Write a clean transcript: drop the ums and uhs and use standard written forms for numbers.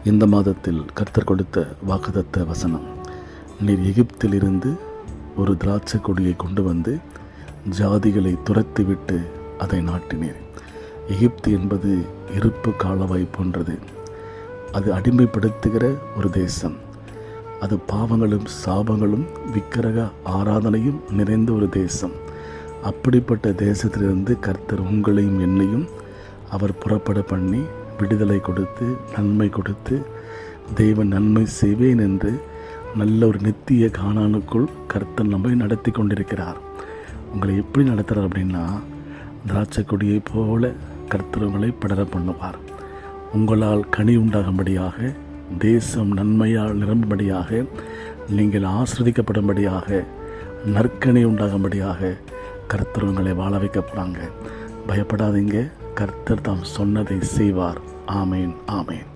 இந்த மாதத்தில் கர்த்தர் கொடுத்த வாக்குத்தத்த வசனம், நீர் எகிப்திலிருந்து ஒரு திராட்சை கொடியை கொண்டு வந்து ஜாதிகளை துரத்திவிட்டு அதை நாட்டினீர். எகிப்து என்பது இருப்பு காலவாய் போன்றது. அது அடிமைப்படுத்துகிற ஒரு தேசம். அது பாவங்களும் சாபங்களும் விக்கிரக ஆராதனையும் நிறைந்த ஒரு தேசம். அப்படிப்பட்ட தேசத்திலிருந்து கர்த்தர் உங்களையும் என்னையும் அவர் புறப்பட பண்ணி விடுதலை கொடுத்து நன்மை கொடுத்து தெய்வ நன்மை செய்வேன் என்று நல்ல ஒரு நித்திய கானானுக்குள் கர்த்தர் நம்மை நடத்தி கொண்டிருக்கிறார். உங்களை எப்படி நடத்துகிறார் அப்படின்னா, திராட்சை கொடியை போல கர்த்தர் உங்களை படர பண்ணுவார். உங்களால் கனி உண்டாகும்படியாக, தேசம் நன்மையால் நிரம்பும்படியாக, நீங்கள் ஆஸ்வதிக்கப்படும்படியாக, நற்கனி உண்டாகும்படியாக கர்த்தர் உங்களை வாழ வைக்க போகிறாங்க. பயப்படாதீங்க. கர்த்தர் தாம் சொன்னதை செய்வார். ஆமேன், ஆமேன்.